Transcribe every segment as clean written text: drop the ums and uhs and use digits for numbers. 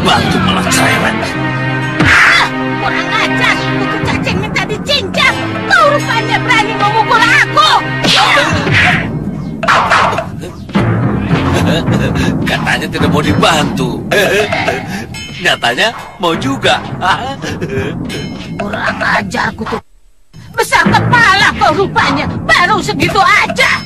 dibantu malah cerewet. Kurang ajar, kutu cacing minta dicincang. Kau rupanya berani memukul aku. Katanya tidak mau dibantu. Nyatanya mau juga. Kurang ajar kutu. Besar kepala kau rupanya. Baru segitu aja.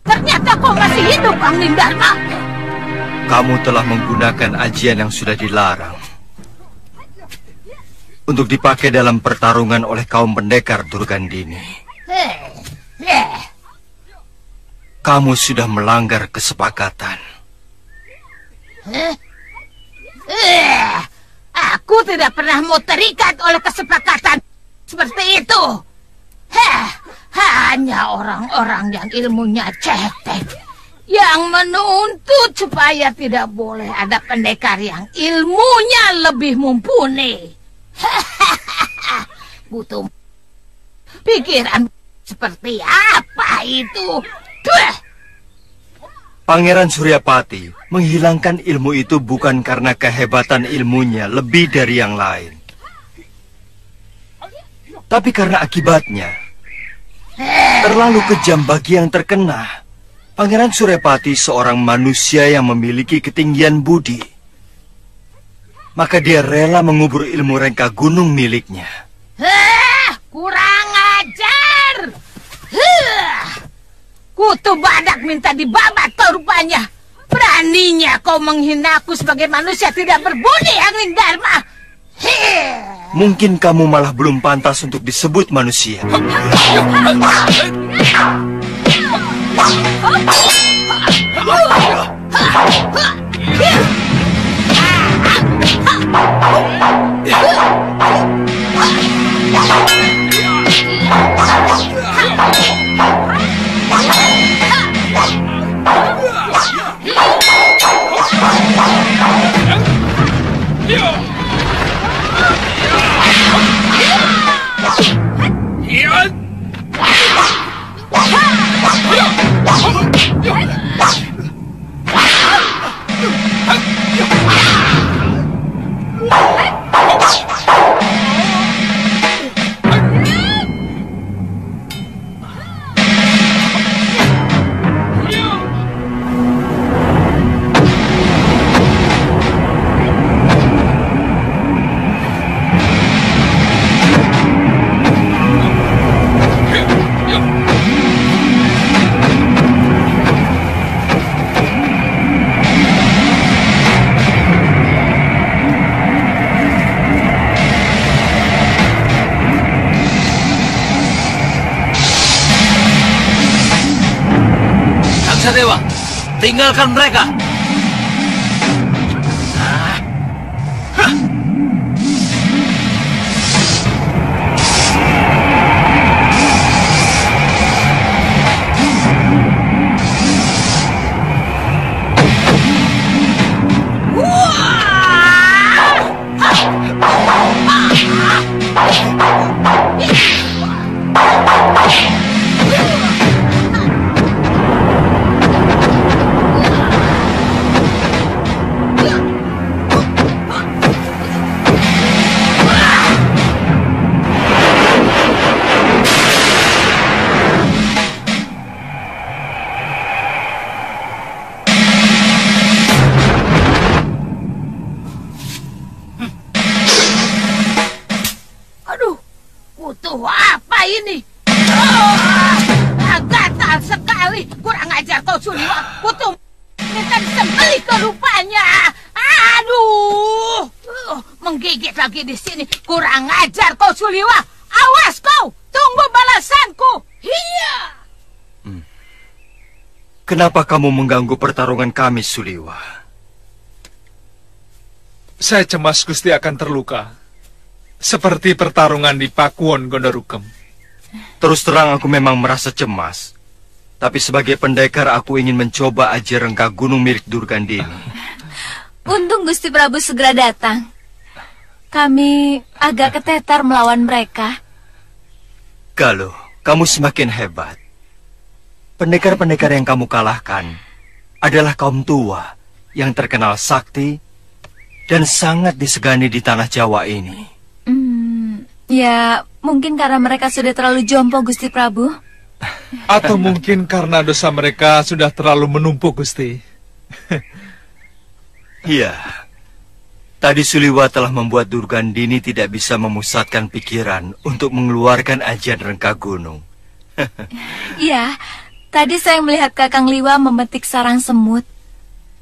Ternyata kau masih hidup, Angling Dharma. Kamu telah menggunakan ajian yang sudah dilarang untuk dipakai dalam pertarungan oleh kaum pendekar Durgandini. Kamu sudah melanggar kesepakatan. Aku tidak pernah mau terikat oleh kesepakatan seperti itu. Hanya orang-orang yang ilmunya cetek yang menuntut supaya tidak boleh ada pendekar yang ilmunya lebih mumpuni. Butuh pikiran seperti apa itu? Pangeran Suryapati menghilangkan ilmu itu bukan karena kehebatan ilmunya lebih dari yang lain, tapi karena akibatnya terlalu kejam bagi yang terkena. Pangeran Suryapati seorang manusia yang memiliki ketinggian budi. Maka dia rela mengubur ilmu rengka gunung miliknya. Kurang ajar. Kutu badak minta dibabat kau rupanya. Beraninya kau menghina aku sebagai manusia tidak berbudi, Angling Dharma. Mungkin kamu malah belum pantas untuk disebut manusia. Dewa, tinggalkan mereka. Lagi di sini kurang ajar kau Suliwa. Awas kau, tunggu balasanku. Iya. Kenapa kamu mengganggu pertarungan kami, Suliwa? Saya cemas Gusti akan terluka. Seperti pertarungan di Pakuwon Gondorukem. Terus terang aku memang merasa cemas. Tapi sebagai pendekar aku ingin mencoba ajar rengka gunung milik Durgandini. Untung Gusti Prabu segera datang. Kami agak ketetar melawan mereka. Galuh, kamu semakin hebat. Pendekar-pendekar yang kamu kalahkan adalah kaum tua yang terkenal sakti dan sangat disegani di tanah Jawa ini. Ya, mungkin karena mereka sudah terlalu jompo, Gusti Prabu. Atau mungkin karena dosa mereka sudah terlalu menumpuk, Gusti. Iya. Tadi Suliwa telah membuat Durgandini tidak bisa memusatkan pikiran untuk mengeluarkan ajian rengka gunung. Iya, tadi saya melihat Kakang Liwa memetik sarang semut.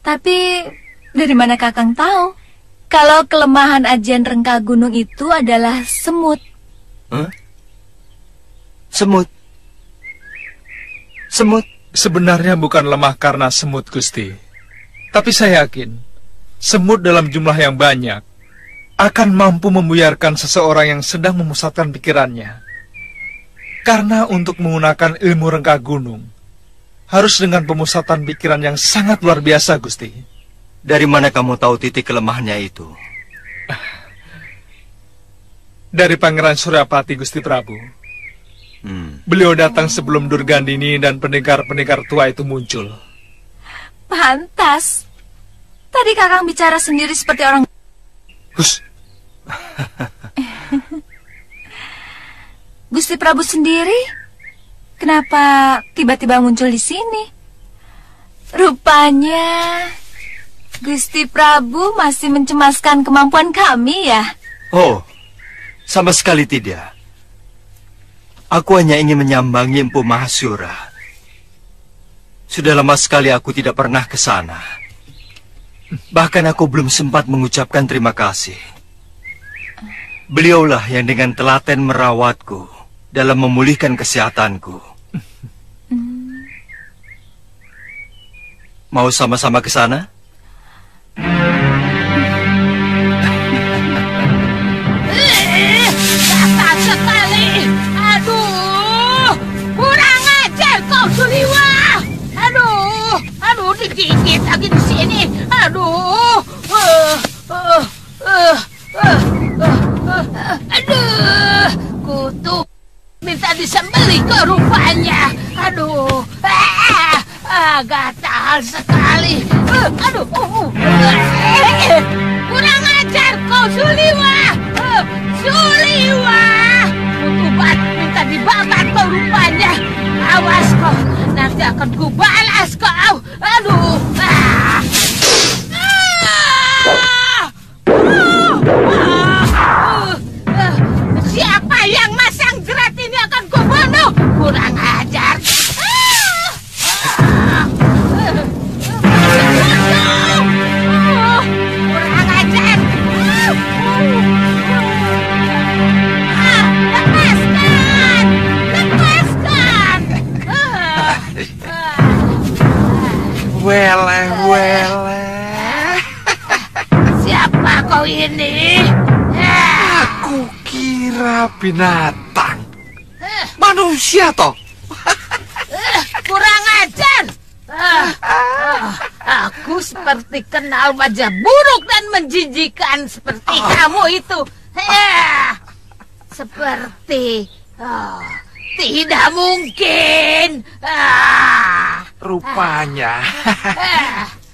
Tapi dari mana Kakang tahu kalau kelemahan ajian rengka gunung itu adalah semut? Huh? Semut? Semut? Sebenarnya bukan lemah karena semut, Gusti. Tapi saya yakin semut dalam jumlah yang banyak akan mampu membuyarkan seseorang yang sedang memusatkan pikirannya. Karena untuk menggunakan ilmu rengka gunung harus dengan pemusatan pikiran yang sangat luar biasa, Gusti. Dari mana kamu tahu titik kelemahannya itu? Dari Pangeran Suryapati, Gusti Prabu. Beliau datang sebelum Durgandini dan pendekar-pendekar tua itu muncul. Pantas. Tadi Kakang bicara sendiri seperti orang... Hus. Gusti Prabu sendiri? Kenapa tiba-tiba muncul di sini? Rupanya Gusti Prabu masih mencemaskan kemampuan kami ya? Oh, sama sekali tidak. Aku hanya ingin menyambangi Empu Mahasura. Sudah lama sekali aku tidak pernah ke sana. Bahkan aku belum sempat mengucapkan terima kasih. Beliaulah yang dengan telaten merawatku dalam memulihkan kesehatanku. Mau sama-sama ke sana? Kasar sekali. Aduh, kurang ajar kau, Suliwa. Aduh, digigit lagi di sini. Aduh, aduh, kutu minta disembelih ke rupanya. Aduh, gatal sekali. Aduh, kurang ajar kau, Suliwa. Suliwa, kutubat minta dibabat kau rupanya. Awas kau, nanti akan kubalas kau. Aduh. Siapa yang masang jerat ini akan kubunuh. Kurang ajar. Kurang ajar. Lepaskan. Wele. Siapa kau ini? Aku kira binatang. Manusia toh. Kurang ajar. Aku seperti kenal wajah buruk dan menjijikan seperti kamu itu. Seperti tidak mungkin. Rupanya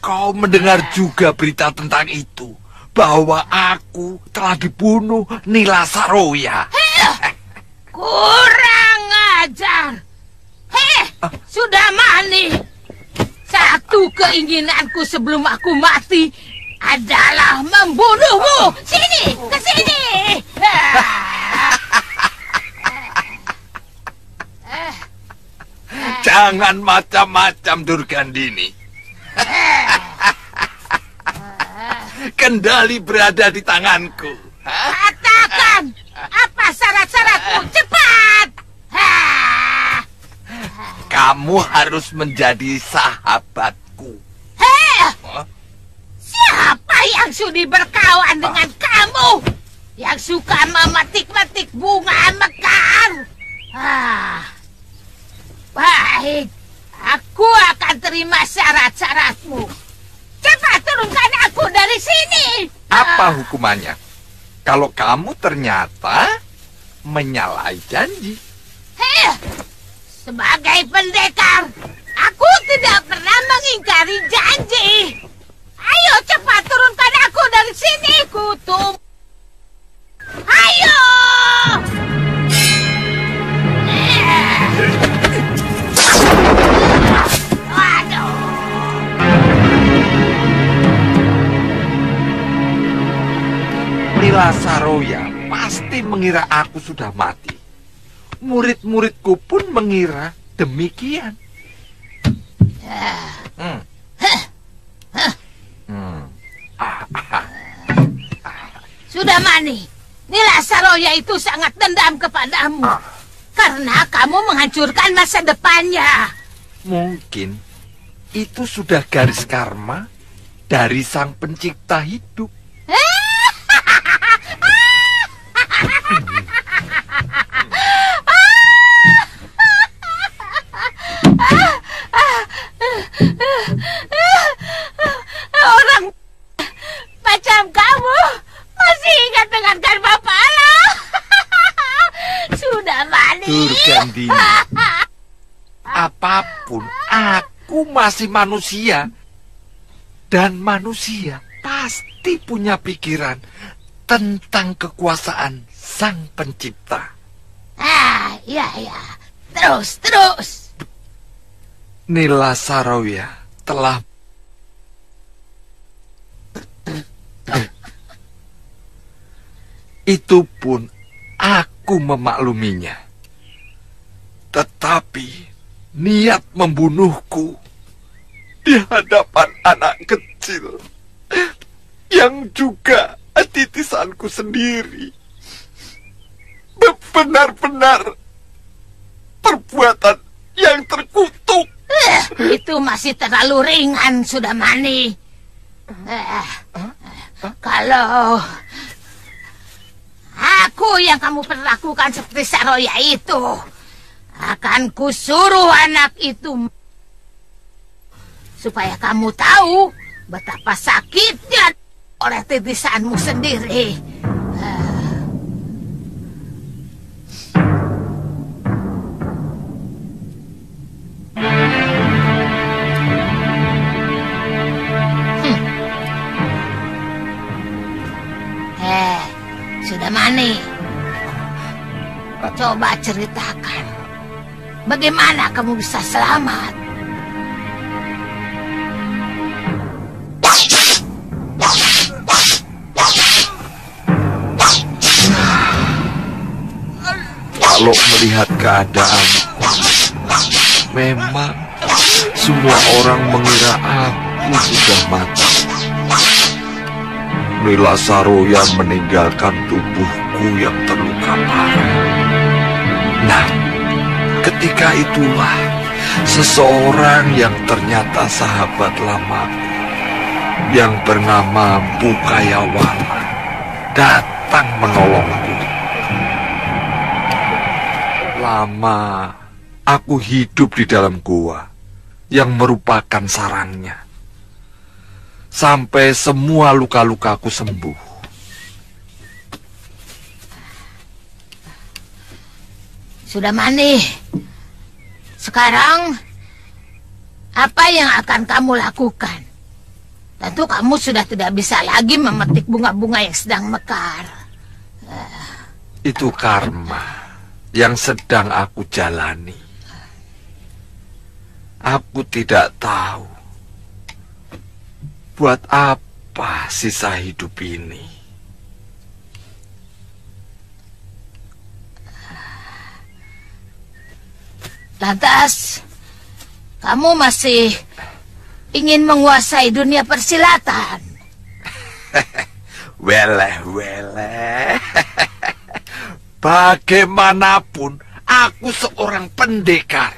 kau mendengar juga berita tentang itu, bahwa aku telah dibunuh Nila Saroya. Kurang ajar. Sudah mani. Satu keinginanku sebelum aku mati adalah membunuhmu. Sini, ke sini. Jangan macam-macam, Durgandini. Kendali berada di tanganku. Katakan, apa syarat-syaratmu? Cepat. kamu harus menjadi sahabatku. Heh, siapa yang sudi berkawan dengan kamu? Yang suka memetik-metik bunga mekar? Baik, aku akan terima syarat-syaratmu. Cepat turunkan aku dari sini. Apa hukumannya? Kalau kamu ternyata menyalahi janji. Sebagai pendekar, aku tidak pernah mengingkari janji. Ayo cepat turunkan aku dari sini, Kutub. Ayo! Aduh. Nila Saroya pasti mengira aku sudah mati. Murid-muridku pun mengira demikian. Sudah Mani, Nila Saroya itu sangat dendam kepadamu karena kamu menghancurkan masa depannya. Mungkin itu sudah garis karma dari Sang Pencipta hidup. Orang macam kamu masih ingat dengan karma pala. Sudah Mani. Durgandini, apapun, aku masih manusia. Dan manusia pasti punya pikiran tentang kekuasaan Sang Pencipta. Iya. Terus. Nila Saroya telah itu pun aku memakluminya. Tetapi niat membunuhku di hadapan anak kecil yang juga titisanku sendiri benar-benar perbuatan yang terkutuk. Itu masih terlalu ringan, sudah Mani. Kalau aku yang kamu perlakukan seperti Saroya itu, akan kusuruh anak itu supaya kamu tahu betapa sakitnya oleh titisanmu sendiri. Sudah Mani, coba ceritakan bagaimana kamu bisa selamat. Kalau melihat keadaan, memang semua orang mengira aku sudah mati. Nila Saroya meninggalkan tubuhku yang terluka parah. Nah, ketika itulah seseorang yang ternyata sahabat lamaku yang bernama Bukayawala datang menolongku. Lama aku hidup di dalam gua yang merupakan sarangnya. Sampai semua luka-lukaku sembuh. Sudah Mani, sekarang apa yang akan kamu lakukan? Tentu kamu sudah tidak bisa lagi memetik bunga-bunga yang sedang mekar. Itu karma yang sedang aku jalani. Aku tidak tahu buat apa sisa hidup ini. Lantas, kamu masih ingin menguasai dunia persilatan? Weleh. Bagaimanapun, aku seorang pendekar.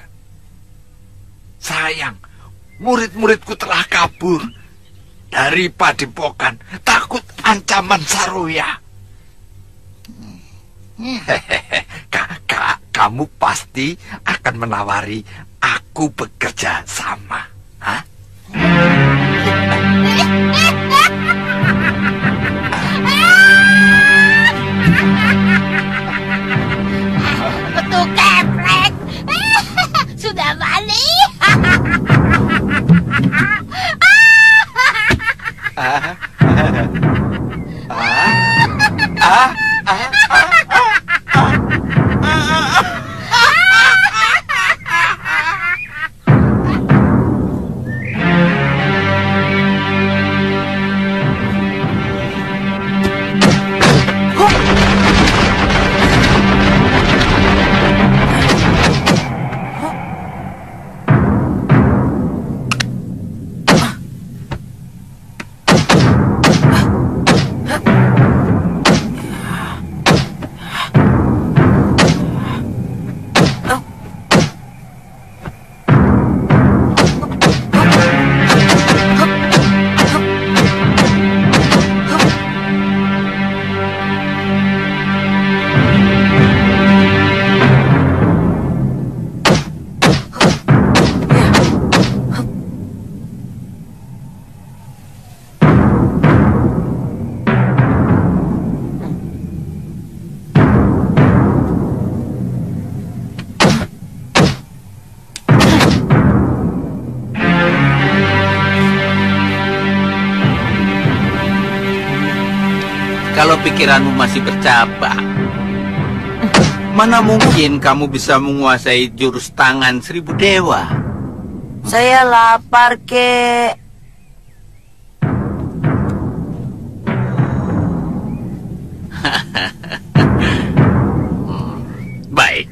Sayang, murid-muridku telah kabur dari padepokan, takut ancaman Saroya. Kamu pasti akan menawari aku bekerja sama, hah? Betul keprek. Sudah balik. Kalau pikiranmu masih bercabang, mana mungkin kamu bisa menguasai jurus tangan 1000 dewa? Saya lapar, kek. Baik.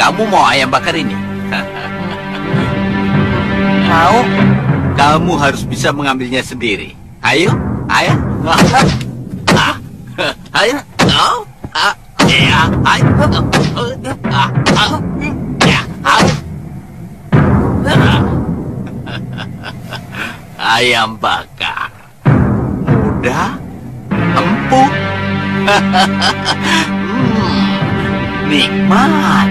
Kamu mau ayam bakar ini? Mau? Kamu harus bisa mengambilnya sendiri. Ayo, ayo. Ayo. Ya, ayo. Ayam bakar. Mudah, empuk. Nikmat.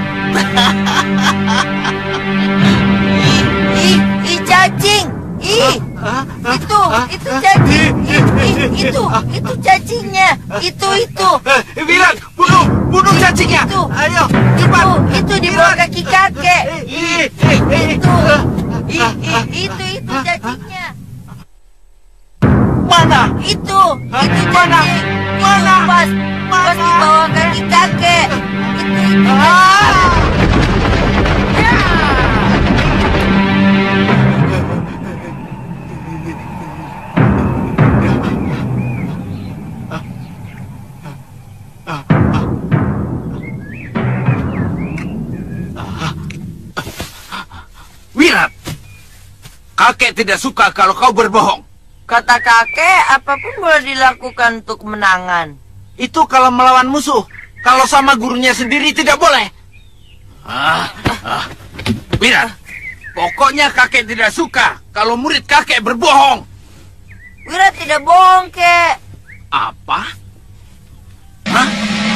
Ih, cacing. Ih, itu cacing. Itu cacingnya. Itu. Wirat, bunuh cacingnya. Ayo, cepat. Itu di bawah kaki kakek. Itu cacingnya. Mana? Itu cacing. Mana? Pas di bawah kaki kakek. Itu. Wirat, kakek tidak suka kalau kau berbohong. Kata kakek, apapun boleh dilakukan untuk kemenangan. Itu kalau melawan musuh. Kalau sama gurunya sendiri tidak boleh. Wirat, pokoknya kakek tidak suka kalau murid kakek berbohong. Wira tidak bohong, kek. Apa?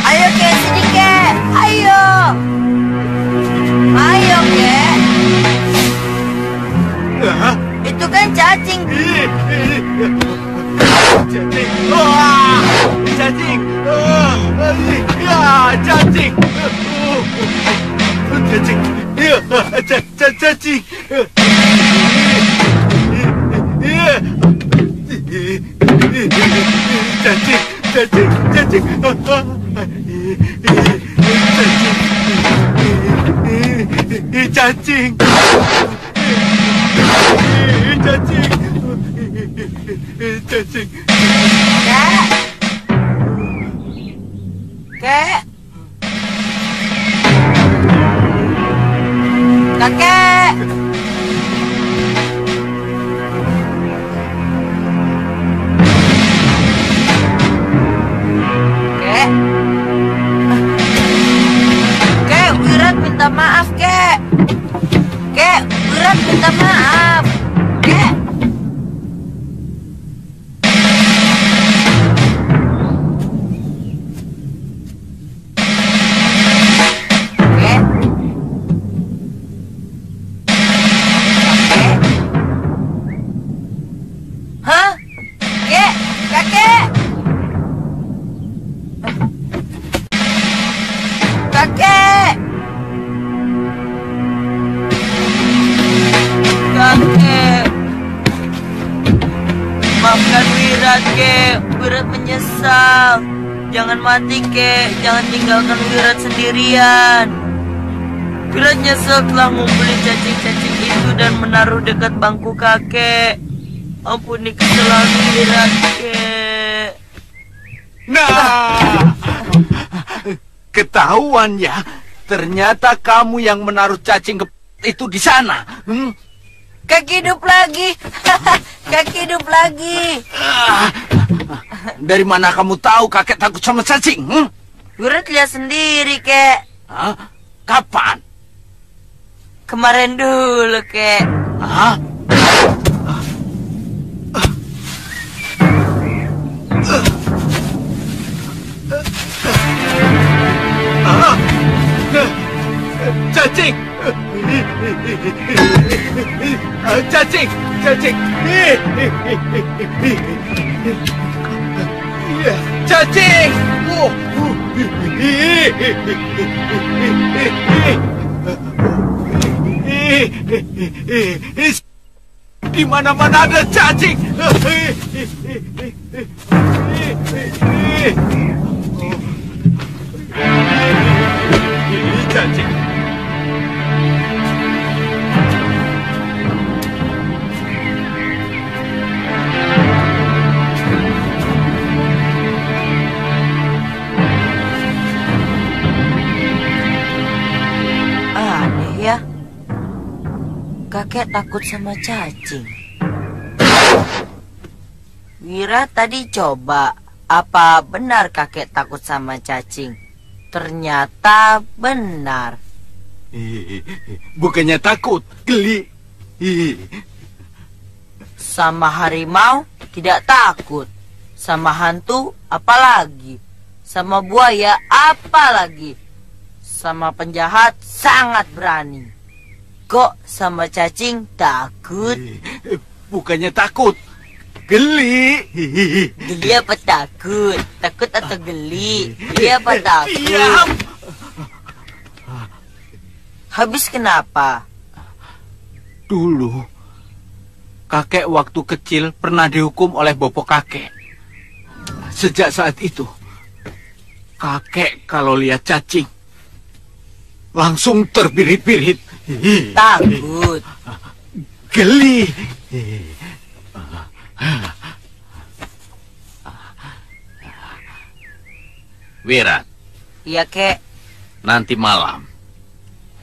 Ayo, kek, sini, kek. Ayo, kek. Itu kan cacing. Cacing. Cacing. Cacing. Cacing. Cacing. Kek. Kakek. kakek. Wirat menyesal. Jangan mati, kek. Jangan tinggalkan Wirat sendirian. Wirat nyesel telah ngumpulin cacing-cacing itu dan menaruh dekat bangku kakek. Ampuni kesalahan Wirat, kek. Nah, ketahuan ya. Ternyata kamu yang menaruh cacing itu di sana. Kaki hidup lagi. Kaki hidup lagi. Dari mana kamu tahu kakek takut sama cacing? Wirat lihat sendiri, kek. Kapan? Kemarin dulu, kek. Cacing! Cacing! Cacing! Cacing! Di mana-mana ada cacing! Cacing! Aneh ya. Kakek takut sama cacing. Wira tadi coba. Apa benar kakek takut sama cacing? Ternyata benar. Bukannya takut, geli. Sama harimau tidak takut. Sama hantu apalagi. Sama buaya apalagi. Sama penjahat sangat berani. Kok sama cacing takut? Bukannya takut, geli. Geli apa takut? Takut atau geli? Geli apa takut? Diam. Habis kenapa? Dulu, kakek waktu kecil pernah dihukum oleh bopo kakek. Sejak saat itu, kakek kalau lihat cacing, langsung terbirit-birit. Takut. Geli. Wira, Iya, kek. nanti malam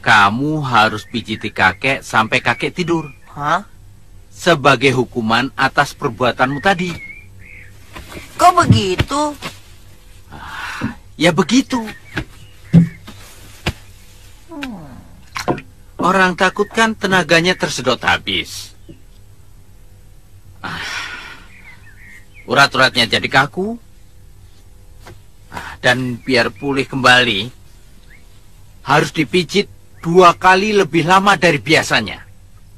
kamu harus pijiti kakek sampai kakek tidur. Hah? Sebagai hukuman atas perbuatanmu tadi. Kok begitu? Ya begitu. Orang takut kan tenaganya tersedot habis. Urat-uratnya jadi kaku. Dan biar pulih kembali, harus dipijit 2 kali lebih lama dari biasanya.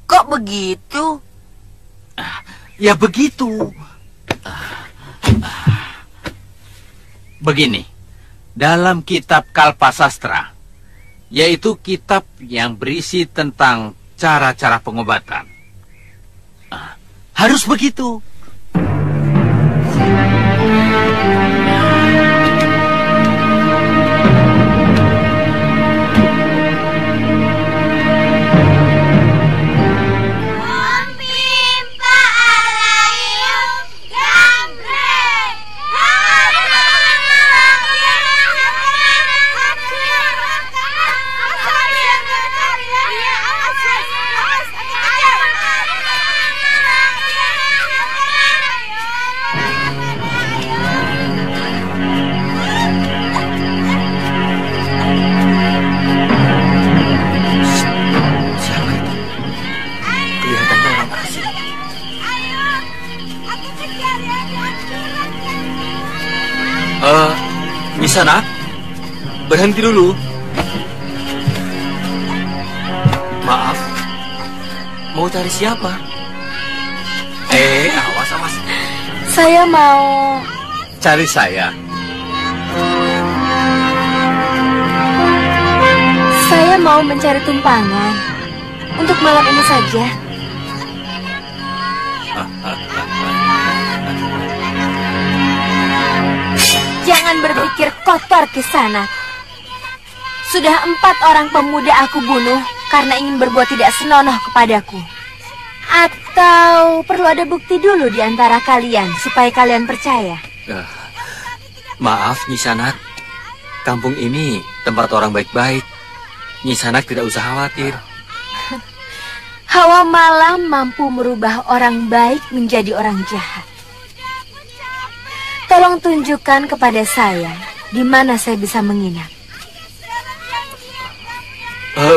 Kok begitu? Ya begitu. Begini, dalam kitab Kalpasastra, yaitu kitab yang berisi tentang cara-cara pengobatan, harus begitu. Di sana, berhenti dulu. Maaf, mau cari siapa? Awas, awas. Saya mau... Cari saya. Saya mau mencari tumpangan. Untuk malam ini saja. Jangan berpikir kotor Kisanak. Sudah 4 orang pemuda aku bunuh karena ingin berbuat tidak senonoh kepadaku. Atau perlu ada bukti dulu di antara kalian supaya kalian percaya? Maaf, Nyi Sanak. Kampung ini tempat orang baik-baik. Nyi Sanak tidak usah khawatir. Hawa malam mampu merubah orang baik menjadi orang jahat. Tolong tunjukkan kepada saya di mana saya bisa menginap.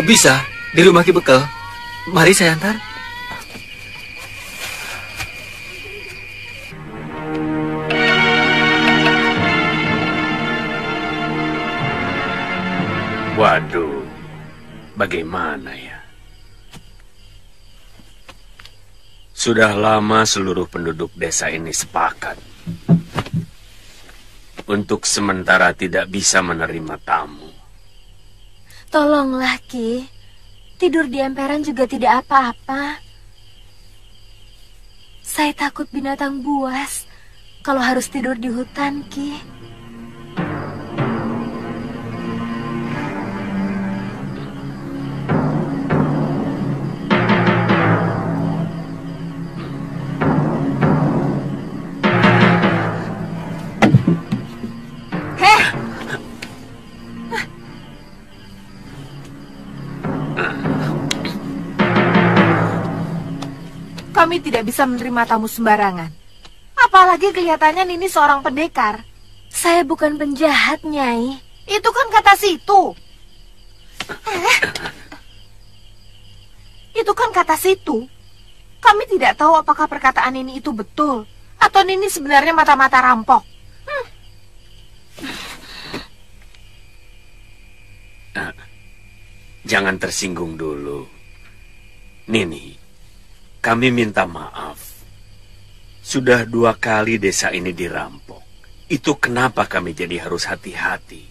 Bisa, di rumah Ki Bekel. Mari saya antar. Waduh, bagaimana ya? Sudah lama seluruh penduduk desa ini sepakat untuk sementara tidak bisa menerima tamu. Tolonglah, Ki. Tidur di emperan juga tidak apa-apa. Saya takut binatang buas kalau harus tidur di hutan, Ki. Kami tidak bisa menerima tamu sembarangan. Apalagi kelihatannya Nini seorang pendekar. Saya bukan penjahat, Nyai. Itu kan kata situ. Itu kan kata situ. Kami tidak tahu apakah perkataan Nini itu betul atau Nini sebenarnya mata-mata rampok. Jangan tersinggung dulu. Nini, kami minta maaf. Sudah 2 kali desa ini dirampok. Itu kenapa kami jadi harus hati-hati.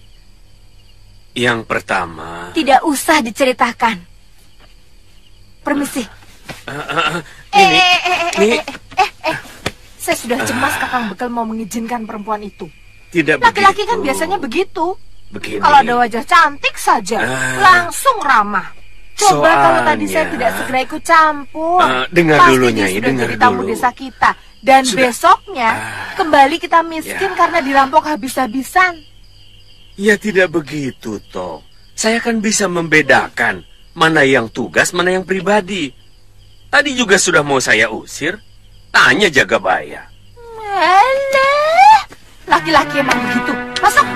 Yang pertama... Tidak usah diceritakan. Permisi. Saya sudah cemas Kakang Bekel mau mengizinkan perempuan itu. Tidak Laki-laki begitu. kan biasanya begitu. Begini. Kalau ada wajah cantik saja, langsung ramah. Coba kalau tadi saya tidak segera ikut campur, dengar pasti dulu, dia Nyai, sudah dengar jadi tamu dulu. desa kita. Dan Sudah. besoknya kembali kita miskin karena dirampok habis-habisan. Ya tidak begitu, toh. Saya kan bisa membedakan mana yang tugas, mana yang pribadi. Tadi juga sudah mau saya usir. Tanya Jagabaya. Alah, laki-laki emang begitu. Masuk.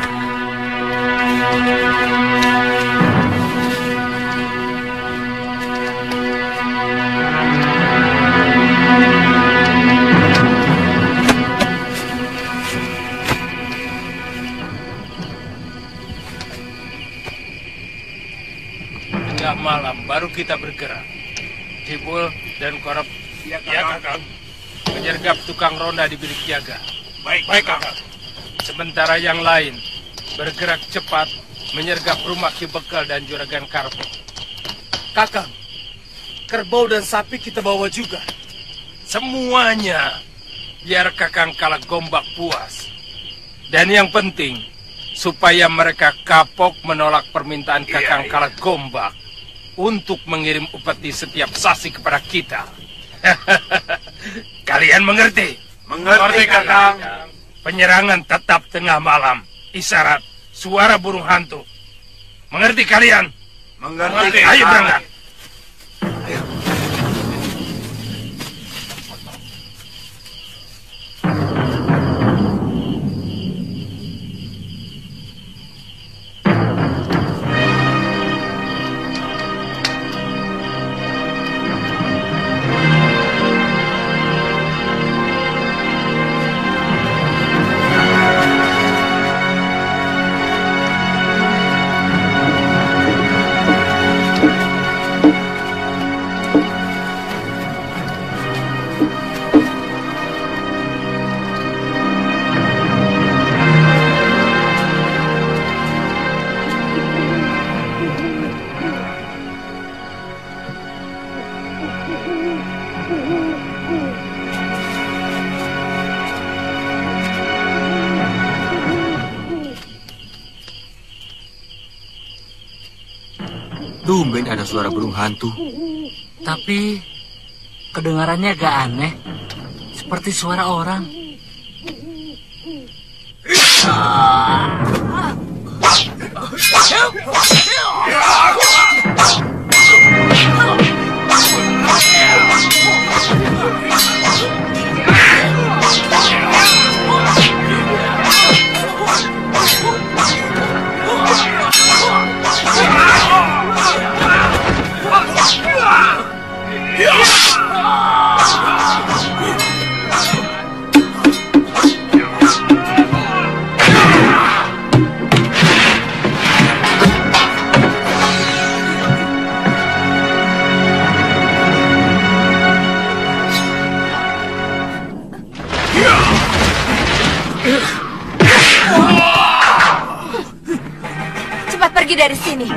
Tengah malam baru kita bergerak. Cibul dan Korop, ya Kakang. Menyergap tukang ronda di bilik jaga. Baik Kakang. Sementara yang lain bergerak cepat menyergap rumah Ki Bekel dan Juragan Karpo. Kakang, kerbau dan sapi kita bawa juga. Semuanya, biar Kakang kalah gombak puas. Dan yang penting, supaya mereka kapok menolak permintaan Kakang kalah gombak untuk mengirim upeti setiap sasi kepada kita. Kalian mengerti? Mengerti, Kakang. Penyerangan tetap tengah malam. Isyarat suara burung hantu. Mengerti kalian? Mengerti. Ayo berangkat. Tumben ada suara burung hantu. Tapi kedengarannya agak aneh. Seperti suara orang. Cepat pergi dari sini.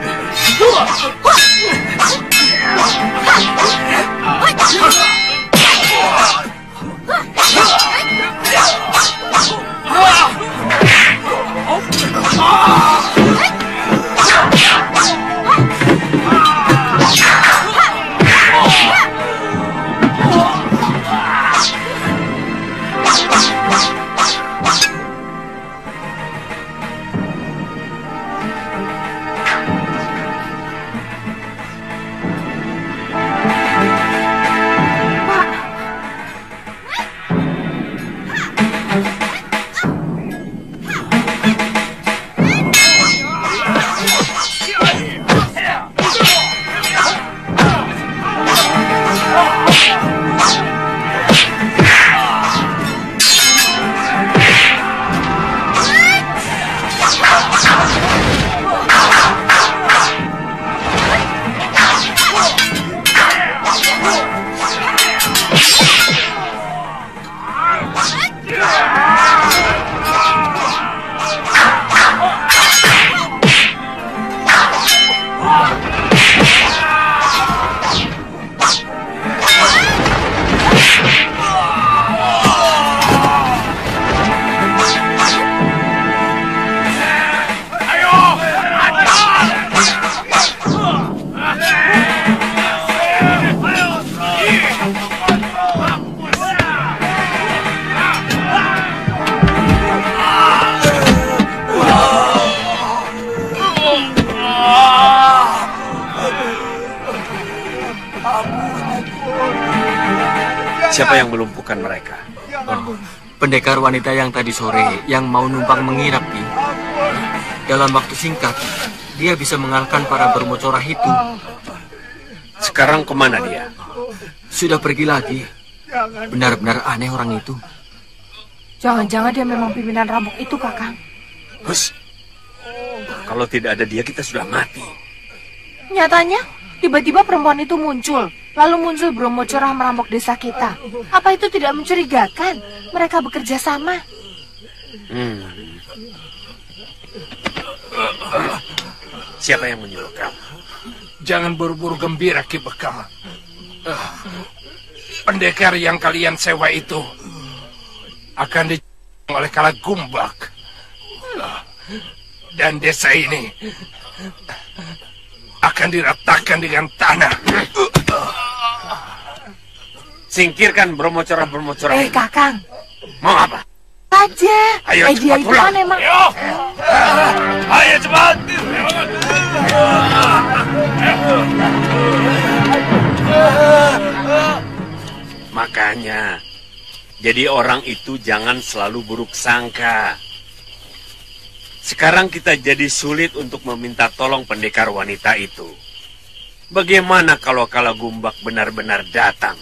Siapa yang melumpuhkan mereka? Oh, pendekar wanita yang tadi sore yang mau numpang mengirap, Pi. Dalam waktu singkat, dia bisa mengalahkan para bermocorah itu. Sekarang kemana dia? Sudah pergi lagi. Benar-benar aneh orang itu. Jangan-jangan dia memang pimpinan rampok itu, Kakang. Hus. Kalau tidak ada dia, kita sudah mati. Nyatanya, tiba-tiba perempuan itu muncul. Lalu muncul bermocorah merampok desa kita. Apa itu tidak mencurigakan? Mereka bekerja sama. Siapa yang menyuruh kamu? Jangan buru-buru gembira, Ki Bekal. Pendekar yang kalian sewa itu akan dijual oleh Kalagumbak. Dan desa ini akan diratakan dengan tanah. Singkirkan bermocorah-bermocorah. Kakang. Mau apa? Saja. Ayo dia cepat itu pulang. kan emang. Ayo cepat. Makanya, jadi orang itu jangan selalu buruk sangka. Sekarang kita jadi sulit untuk meminta tolong pendekar wanita itu. Bagaimana kalau Kalagumbak benar-benar datang?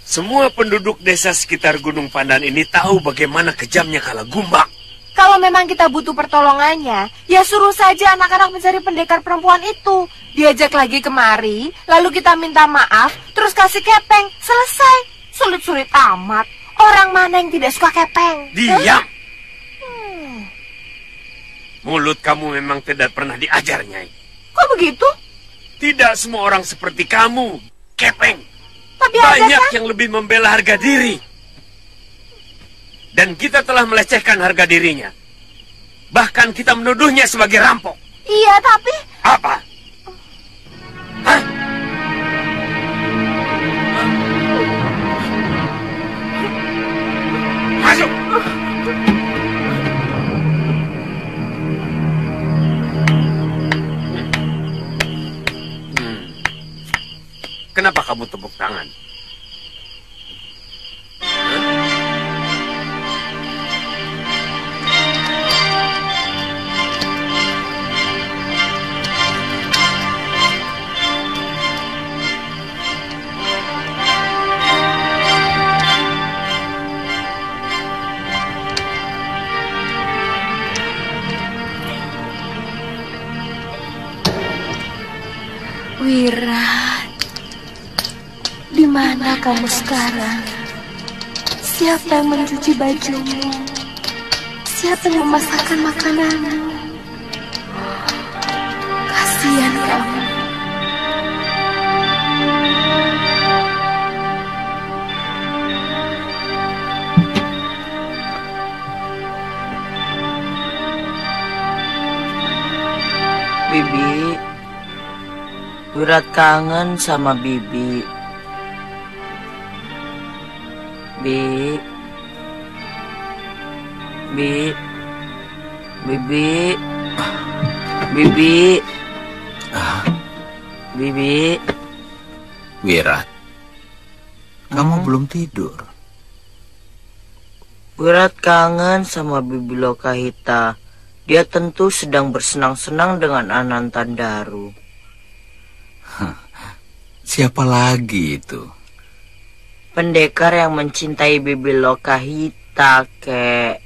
Semua penduduk desa sekitar Gunung Pandan ini tahu bagaimana kejamnya Kalagumbak. Kalau memang kita butuh pertolongannya, ya suruh saja anak-anak mencari pendekar perempuan itu. Diajak lagi kemari, lalu kita minta maaf, terus kasih kepeng. Selesai. Sulit-sulit amat. Orang mana yang tidak suka kepeng? Diam! Mulut kamu memang tidak pernah diajar, Nyai. Kok begitu? Tidak semua orang seperti kamu, kepeng. Tapi banyak yang lebih membela harga diri. Dan kita telah melecehkan harga dirinya. Bahkan kita menuduhnya sebagai rampok. Iya, tapi... Apa? Kenapa kamu tepuk tangan? Wirat, di mana kamu sekarang? Siapa yang mencuci bajumu? Siapa yang memasakkan makananmu? Kasihan kamu. Bibi, Wirat kangen sama Bibi. Bibi, Bibi. Wirat, kamu belum tidur. Wirat kangen sama Bibi Lokahita. Dia tentu sedang bersenang-senang dengan Anantandaru. Siapa lagi itu? Pendekar yang mencintai Bibi Lokahita, kek.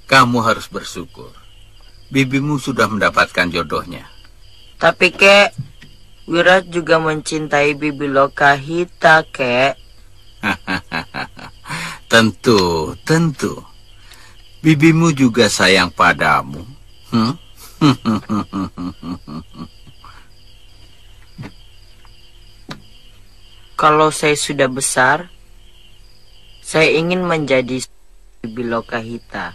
Kamu harus bersyukur. Bibimu sudah mendapatkan jodohnya. Tapi, kek, Wirat juga mencintai Bibi Lokahita, kek. Tentu. Bibimu juga sayang padamu. Kalau saya sudah besar, saya ingin menjadi Bibi Lokahita.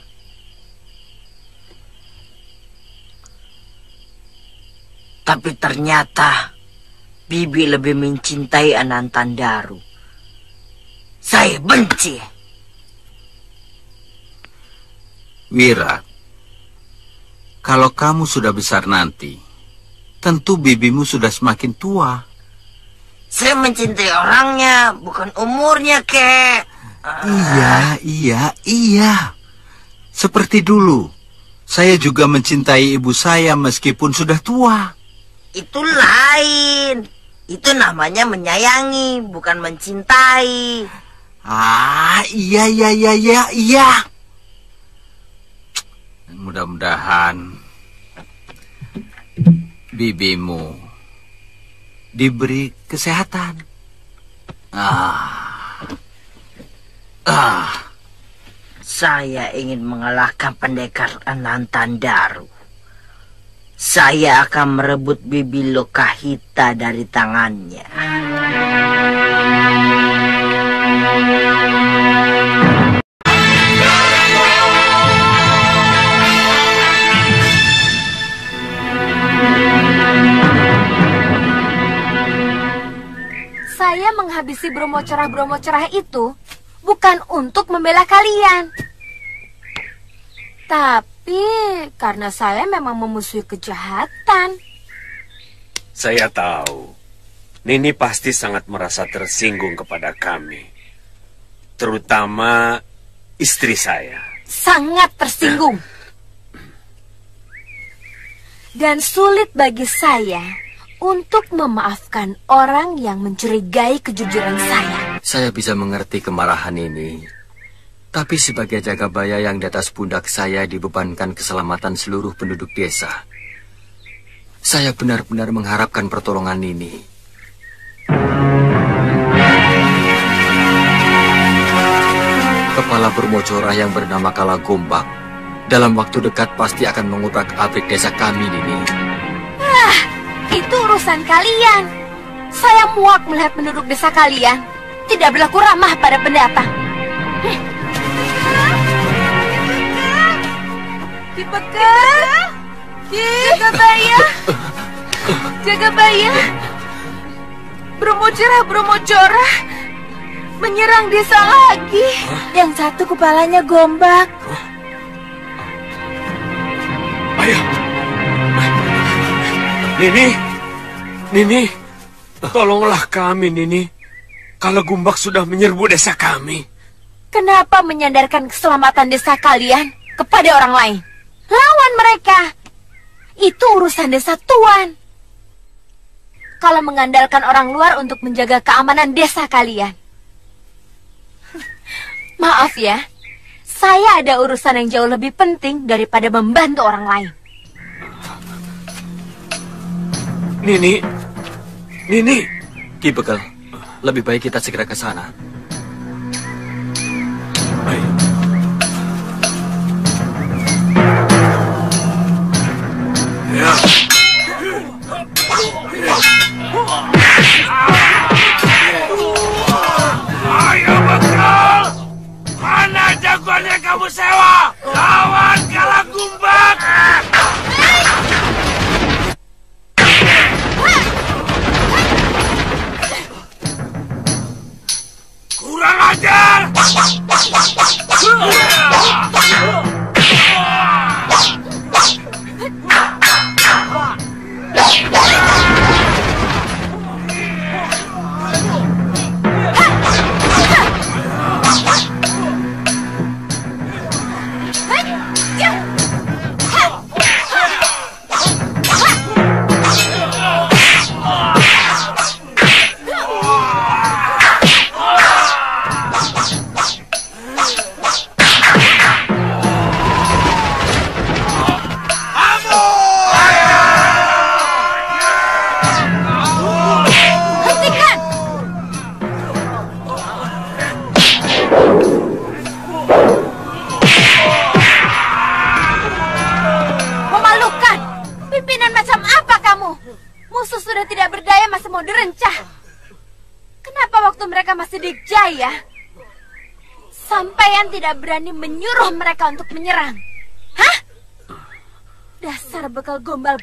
Tapi ternyata Bibi lebih mencintai Anantandaru. Saya benci. Wirat, kalau kamu sudah besar nanti, tentu bibimu sudah semakin tua. Saya mencintai orangnya, bukan umurnya, kek. Iya. Seperti dulu, saya juga mencintai ibu saya meskipun sudah tua. Itu lain. Itu namanya menyayangi, bukan mencintai. Iya. Mudah-mudahan bibimu diberi kesehatan. Saya ingin mengalahkan pendekar Anantandaru. Saya akan merebut Bibi Lokahita dari tangannya. Saya menghabisi Bromo cerah itu bukan untuk membela kalian. Tapi karena saya memang memusuhi kejahatan. Saya tahu. Nini pasti sangat merasa tersinggung kepada kami. Terutama istri saya. Sangat tersinggung. Dan sulit bagi saya untuk memaafkan orang yang mencurigai kejujuran saya. Saya bisa mengerti kemarahan ini. Tapi sebagai Jagabaya yang di atas pundak saya dibebankan keselamatan seluruh penduduk desa, saya benar-benar mengharapkan pertolongan ini. Kepala Bermocora yang bernama Kalagombak dalam waktu dekat pasti akan mengubrak-abrik desa kami, Nini. Itu urusan kalian. Saya muak melihat penduduk desa kalian tidak berlaku ramah pada pendatang. Jagabaya, Bromocora menyerang desa lagi. Yang satu kepalanya Gombak. Ayah, Nini, tolonglah kami, Nini. Kalagumbak sudah menyerbu desa kami. Kenapa menyandarkan keselamatan desa kalian kepada orang lain? Lawan mereka. Itu urusan desa Tuan. Kalau mengandalkan orang luar untuk menjaga keamanan desa kalian. Maaf ya, saya ada urusan yang jauh lebih penting daripada membantu orang lain. Nini. Ki Bekel, lebih baik kita segera ke sana. Baik. Ya. Ayo Bekel, mana jagoan yang kamu sewa? Lawan Kalagumbak. Kurang ajar. Jaya, sampean tidak berani menyuruh mereka untuk menyerang. Hah? Dasar bekal gombal.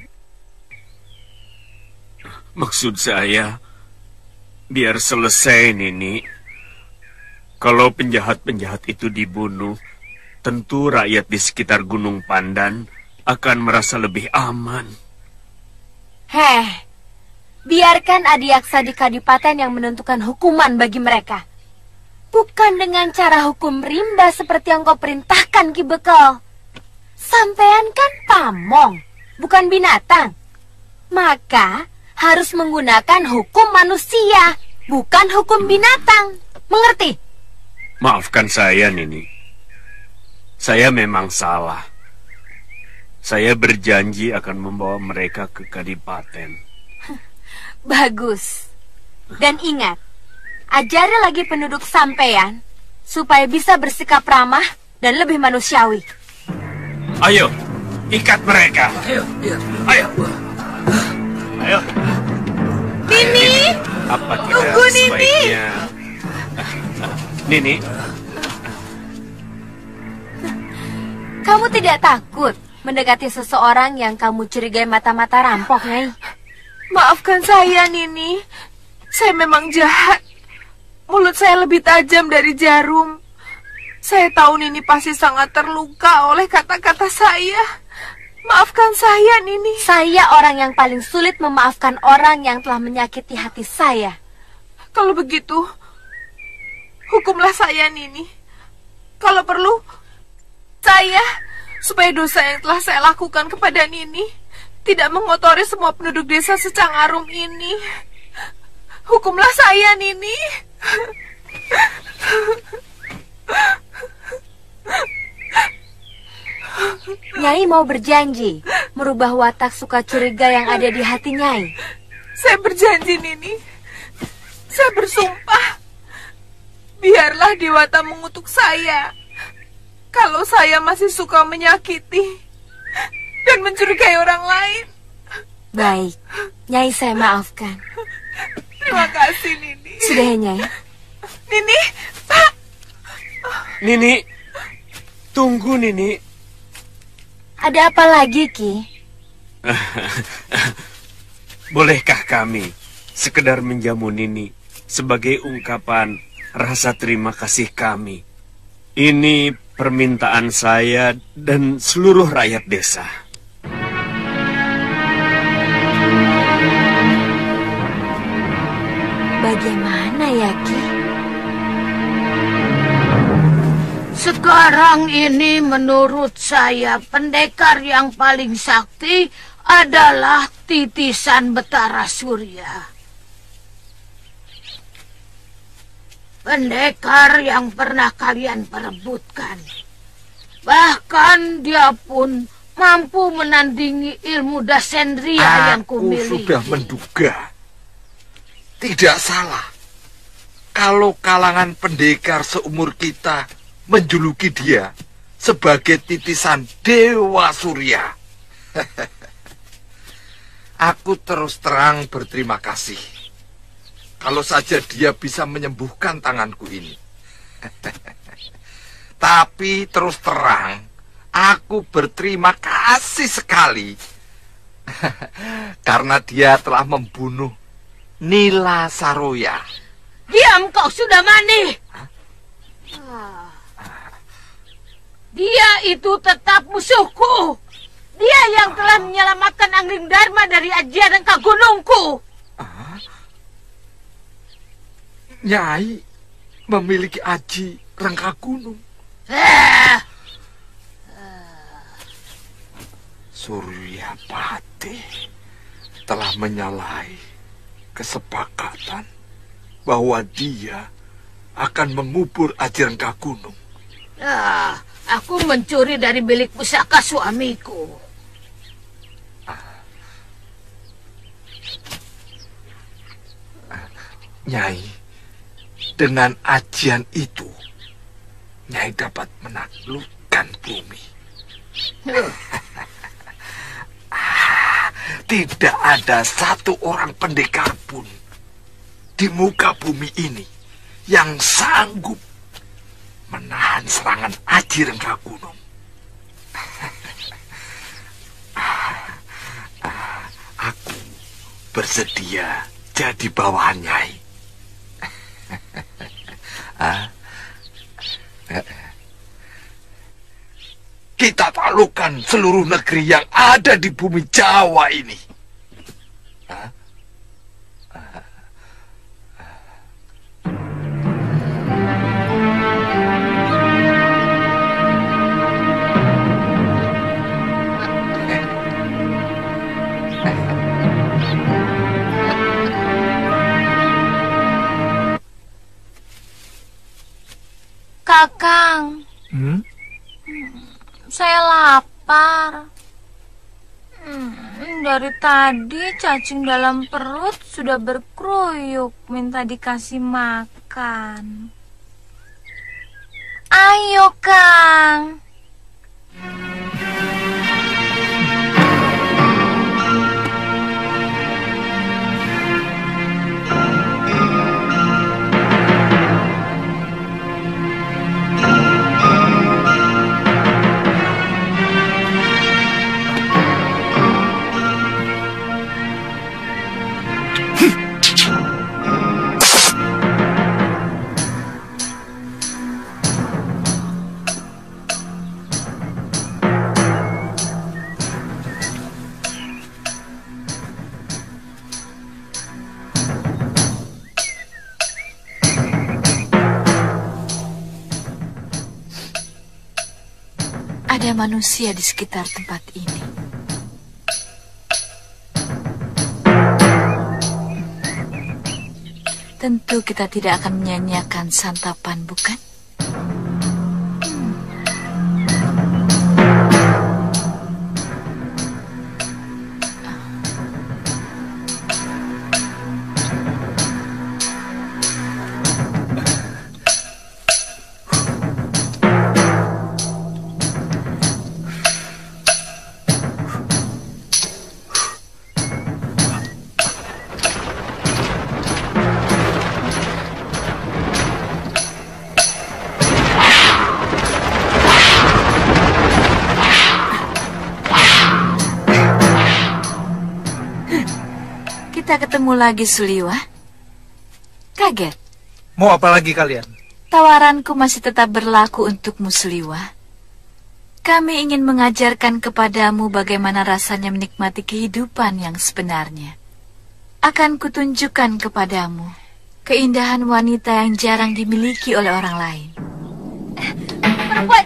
Maksud saya, biar selesai, Nini. Kalau penjahat-penjahat itu dibunuh, tentu rakyat di sekitar Gunung Pandan akan merasa lebih aman. Biarkan Adiaksa di Kadipaten yang menentukan hukuman bagi mereka. Bukan dengan cara hukum rimba seperti yang kau perintahkan, Ki Bekel. Sampean kan pamong, bukan binatang. Maka harus menggunakan hukum manusia, bukan hukum binatang. Mengerti? Maafkan saya, Nini. Saya memang salah. Saya berjanji akan membawa mereka ke Kadipaten. Bagus. Dan ingat, ajari lagi penduduk sampean supaya bisa bersikap ramah dan lebih manusiawi. Ayo, ikat mereka. Ayo. Nini, Apa kita tunggu, Nini. sebaiknya... Nini. Kamu tidak takut mendekati seseorang yang kamu curigai mata-mata rampok, Nyai? Maafkan saya, Nini. Saya memang jahat. Mulut saya lebih tajam dari jarum. Saya tahu Nini pasti sangat terluka oleh kata-kata saya. Maafkan saya, Nini. Saya orang yang paling sulit memaafkan orang yang telah menyakiti hati saya. Kalau begitu, hukumlah saya, Nini. Kalau perlu, saya, supaya dosa yang telah saya lakukan kepada Nini tidak mengotori semua penduduk desa Secangarum ini. Hukumlah saya, Nini. Nyai mau berjanji merubah watak suka curiga yang ada di hati Nyai. Saya berjanji, Nini. Saya bersumpah. Biarlah Dewata mengutuk saya kalau saya masih suka menyakiti dan mencurigai orang lain. Baik, Nyai saya maafkan. Terima kasih, Nini. Sudah ya, Nyai? Nini, Pak. Nini, tunggu, Nini. Ada apa lagi, Ki? Bolehkah kami sekedar menjamu Nini sebagai ungkapan rasa terima kasih kami? Ini permintaan saya dan seluruh rakyat desa. Bagaimana ya, Ki? Sekarang ini menurut saya pendekar yang paling sakti adalah Titisan Betara Surya. Pendekar yang pernah kalian perebutkan. Bahkan dia pun mampu menandingi ilmu Dasendria yang kumiliki. Aku sudah menduga. Tidak salah. Kalau kalangan pendekar seumur kita menjuluki dia sebagai titisan Dewa Surya. Aku terus terang berterima kasih. Kalau saja dia bisa menyembuhkan tanganku ini. Tapi terus terang, aku berterima kasih sekali. Karena dia telah membunuh Nila Saroya. Diam kau sudah mani. Dia itu tetap musuhku. Dia yang telah menyelamatkan Angling Dharma dari ajian Rengka Gunungku. Nyai memiliki aji Rengka Gunung. Suryapati telah menyalahi kesepakatan bahwa dia akan mengubur aji Rengka Gunung. Aku mencuri dari bilik pusaka suamiku. Nyai, dengan ajian itu, Nyai dapat menaklukkan bumi. Tidak ada satu orang pendekar pun di muka bumi ini yang sanggup menahan serangan aji Rengka Gunung. Aku bersedia jadi bawahan Nyai. Kita taklukkan seluruh negeri yang ada di bumi Jawa ini. Kakang, saya lapar. Dari tadi cacing dalam perut sudah berkeruyuk minta dikasih makan. Ayo, Kang. Ada manusia di sekitar tempat ini. Tentu kita tidak akan menyanyiakan santapan, bukan? Kita ketemu lagi, Suliwa. Kaget? Mau apa lagi kalian? Tawaranku masih tetap berlaku untukmu, Suliwa. Kami ingin mengajarkan kepadamu bagaimana rasanya menikmati kehidupan yang sebenarnya. Akan kutunjukkan kepadamu Keindahan wanita yang jarang dimiliki oleh orang lain. Perempuan.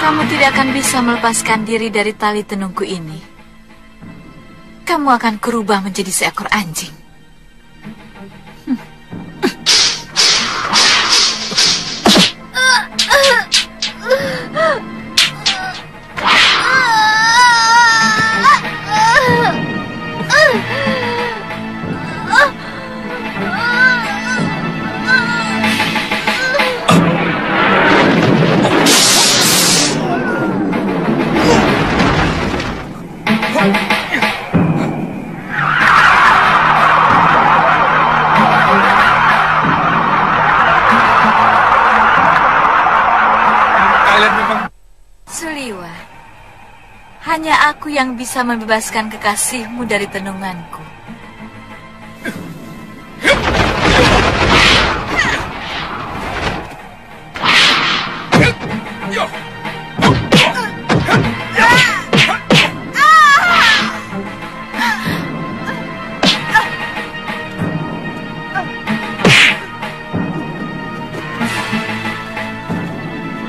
Kamu tidak akan bisa melepaskan diri dari tali tenungku ini. Kamu akan kurubah menjadi seekor anjing. Suliwa, hanya aku yang bisa membebaskan kekasihmu dari tenunganku.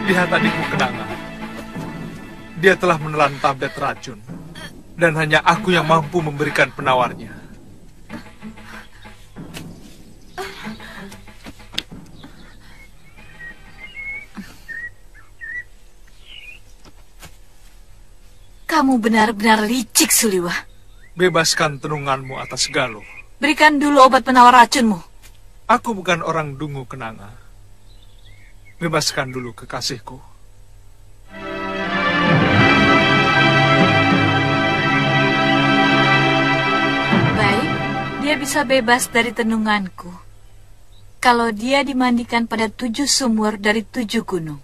Lihat adikmu Kenanga. Dia telah menelan tablet racun. Dan hanya aku yang mampu memberikan penawarnya. Kamu benar-benar licik, Suliwa. Bebaskan tenunganmu atas Galuh. Berikan dulu obat penawar racunmu. Aku bukan orang dungu, Kenanga. Bebaskan dulu kekasihku. Baik, dia bisa bebas dari tenunganku. Kalau dia dimandikan pada 7 sumur dari 7 gunung.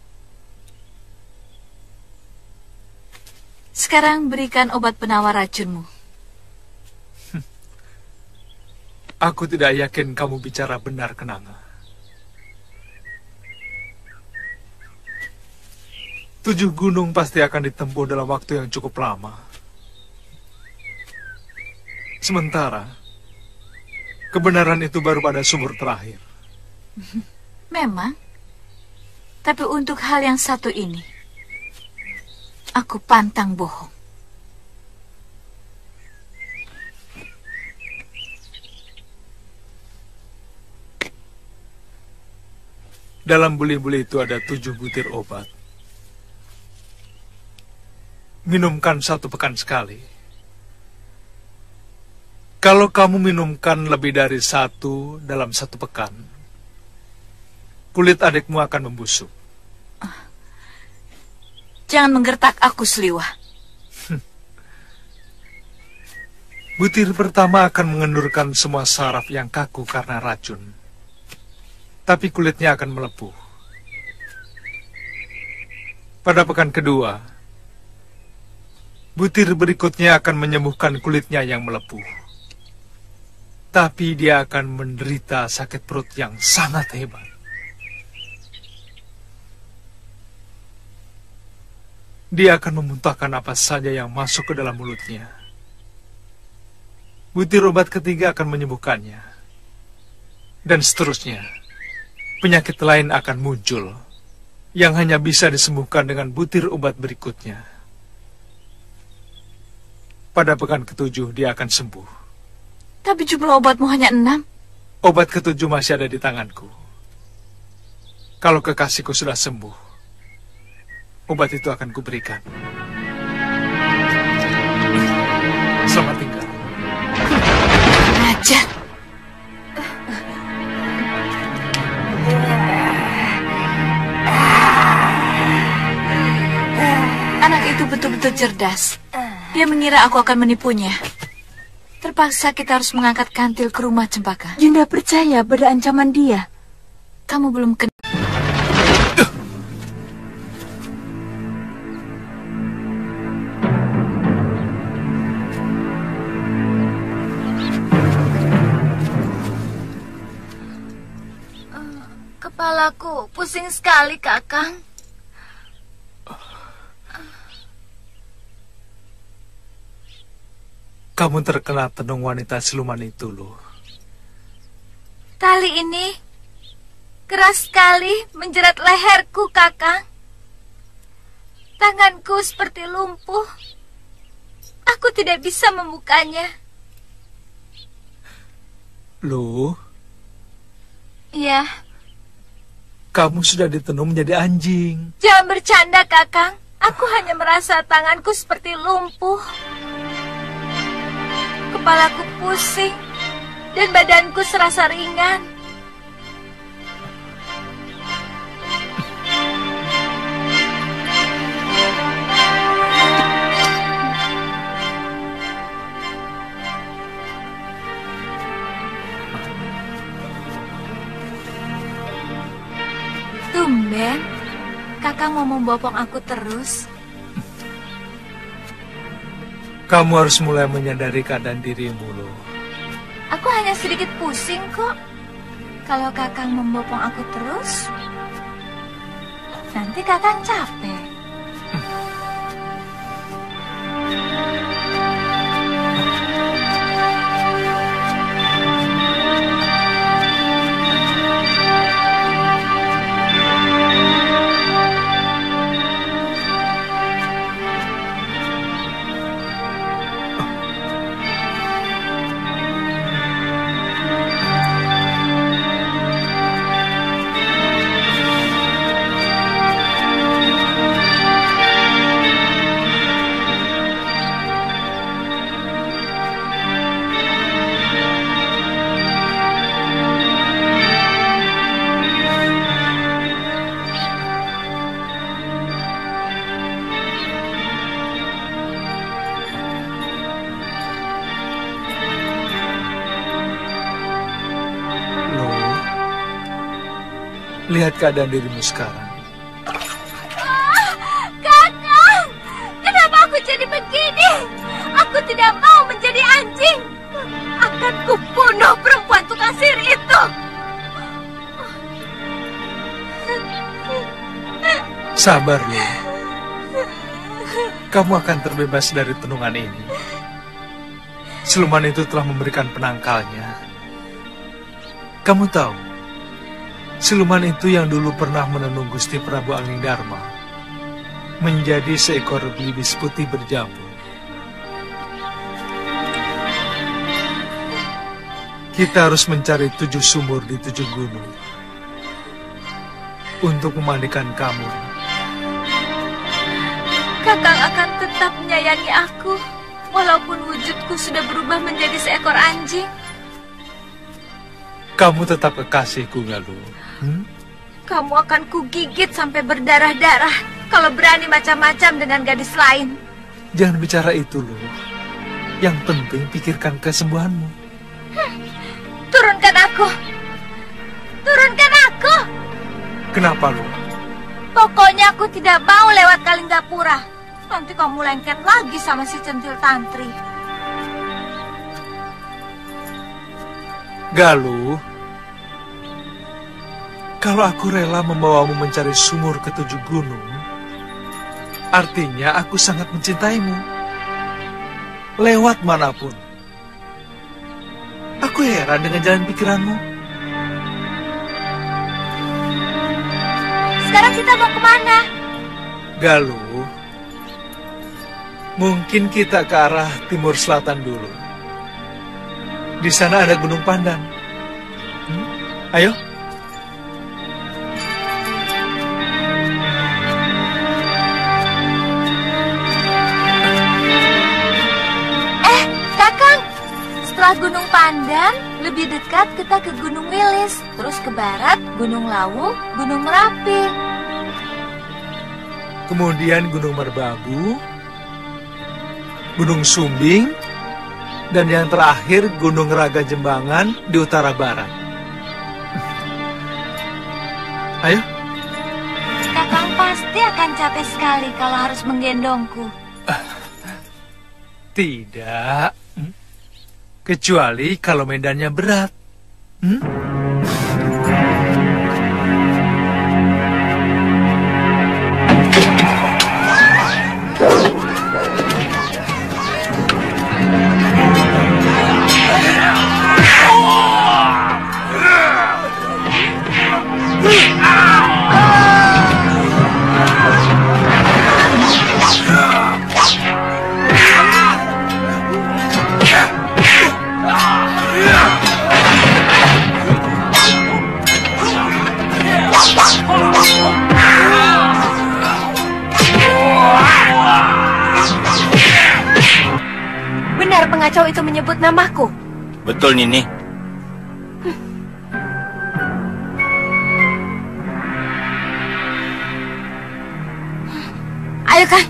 Sekarang berikan obat penawar racunmu. Aku tidak yakin kamu bicara benar, Kenanga. 7 gunung pasti akan ditempuh dalam waktu yang cukup lama. Sementara, kebenaran itu baru pada sumur terakhir. Memang. Tapi untuk hal yang satu ini, aku pantang bohong. Dalam buli-buli itu ada 7 butir obat. Minumkan 1 pekan sekali. Kalau kamu minumkan lebih dari 1 dalam 1 pekan, kulit adikmu akan membusuk. Jangan menggertak aku, Suliwa. Butir pertama akan mengendurkan semua saraf yang kaku karena racun. Tapi kulitnya akan melepuh. Pada pekan kedua, butir berikutnya akan menyembuhkan kulitnya yang melepuh. Tapi dia akan menderita sakit perut yang sangat hebat. Dia akan memuntahkan apa saja yang masuk ke dalam mulutnya. Butir obat ketiga akan menyembuhkannya. Dan seterusnya. Penyakit lain akan muncul yang hanya bisa disembuhkan dengan butir obat berikutnya. Pada pekan ke-7 dia akan sembuh. Tapi jumlah obatmu hanya 6. Obat ke-7 masih ada di tanganku. Kalau kekasihku sudah sembuh, obat itu akan kuberikan. Selamat tinggal. Ajar. Anak itu betul-betul cerdas. Dia mengira aku akan menipunya. Terpaksa kita harus mengangkat kantil ke rumah Cempaka. Yunda percaya pada ancaman dia. Kamu belum kenal. Kepalaku pusing sekali, Kakang. Kamu terkena tenung wanita siluman itu, loh. Tali ini keras sekali menjerat leherku, Kakang. Tanganku seperti lumpuh. Aku tidak bisa membukanya. Loh? Iya. Kamu sudah ditenung menjadi anjing. Jangan bercanda, Kakang. Aku hanya merasa tanganku seperti lumpuh. Kepalaku pusing dan badanku serasa ringan. Tumben, Kakang mau membopong aku terus. Kamu harus mulai menyadari keadaan dirimu, loh. Aku hanya sedikit pusing kok. Kalau Kakang membopong aku terus, nanti Kakang capek. Lihat keadaan dirimu sekarang. Kakang, kenapa aku jadi begini? Aku tidak mau menjadi anjing. Akan kubunuh perempuan tukang sihir itu. Sabar, Lu. Kamu akan terbebas dari tenungan ini. Siluman itu telah memberikan penangkalnya. Kamu tahu, siluman itu yang dulu pernah menenung Gusti Prabu Anglingdarma menjadi seekor belibis putih berjambu. Kita harus mencari 7 sumur di 7 gunung untuk memandikan kamu. Kakang akan tetap menyayangi aku, walaupun wujudku sudah berubah menjadi seekor anjing. Kamu tetap kekasihku, Galuh. Kamu akan kugigit sampai berdarah-darah kalau berani macam-macam dengan gadis lain. Jangan bicara itu, Lu. Yang penting pikirkan kesembuhanmu. Turunkan aku. Turunkan aku. Kenapa, Lu? Pokoknya aku tidak mau lewat Kalinggapura. Nanti kamu lengket lagi sama si centil tantri. Galuh, kalau aku rela membawamu mencari sumur ke 7 gunung, artinya aku sangat mencintaimu. Lewat manapun. Aku heran dengan jalan pikiranmu. Sekarang kita mau kemana? Galuh, Mungkin kita ke arah timur selatan dulu. Di sana ada Gunung Pandan. Ayo. Kakang, setelah Gunung Pandan, lebih dekat kita ke Gunung Wilis, terus ke barat Gunung Lawu, Gunung Merapi. Kemudian Gunung Merbabu, Gunung Sumbing, dan yang terakhir Gunung Raga Jembangan di utara barat. Ayo. Kakang pasti akan capek sekali kalau harus menggendongku. Tidak. Kecuali kalau medannya berat. Benar pengacau itu menyebut namaku? Betul, Nini. Ayo, Kang.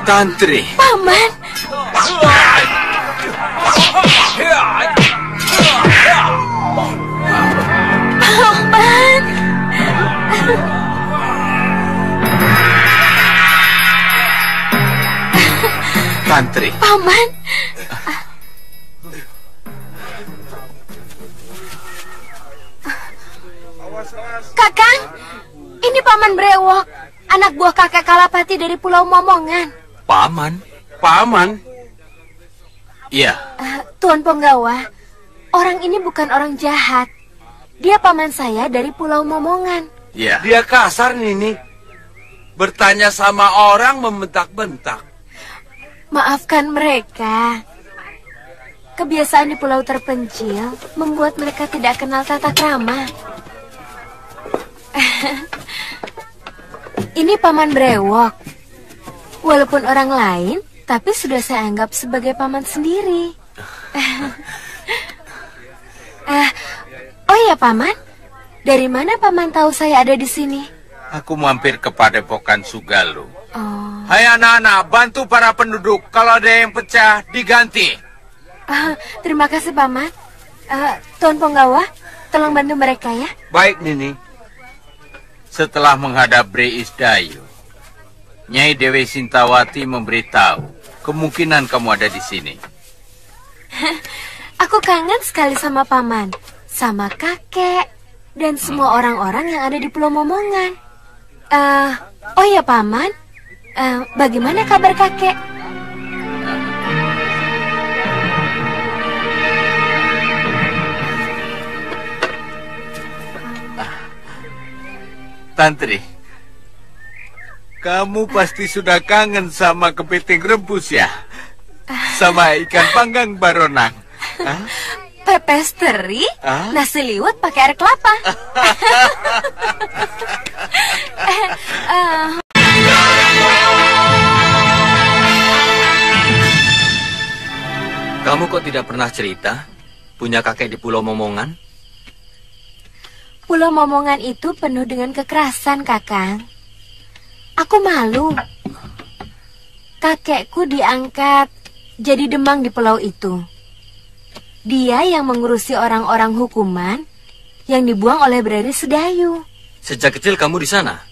Tantri. Paman. Paman. Tantri. Paman. Kakang, ini Paman Brewok, anak buah kakek Kalapati dari Pulau Momongan. Paman? Paman? Iya. Tuan Penggawa, orang ini bukan orang jahat. Dia paman saya dari Pulau Momongan. Iya. Dia kasar, Nini. Bertanya sama orang membentak-bentak. Maafkan mereka. Kebiasaan di pulau terpencil membuat mereka tidak kenal tata krama. Ini Paman Brewok. Walaupun orang lain, tapi sudah saya anggap sebagai paman sendiri. Oh iya, Paman. Dari mana Paman tahu saya ada di sini? Aku mampir ke Padepokan Sugalo. Oh. Hai anak-anak, bantu para penduduk. Kalau ada yang pecah, diganti. Terima kasih, Paman. Tuan Penggawa, tolong bantu mereka ya. Baik, Nini. Setelah menghadap Breis Dayu, Nyai Dewi Sintawati memberitahu kemungkinan kamu ada di sini. Aku kangen sekali sama Paman, sama kakek, dan semua orang-orang yang ada di Pulau Momongan. Oh ya, Paman, bagaimana kabar kakek? Tantri, kamu pasti sudah kangen sama kepiting rebus ya? Sama ikan panggang baronang. Pepes teri, nasi liwet pakai air kelapa. Kamu kok tidak pernah cerita punya kakek di Pulau Momongan? Pulau Momongan itu penuh dengan kekerasan, Kakang. Aku malu. Kakekku diangkat jadi demang di pulau itu. Dia yang mengurusi orang-orang hukuman yang dibuang oleh Brari Sedayu. Sejak kecil kamu di sana?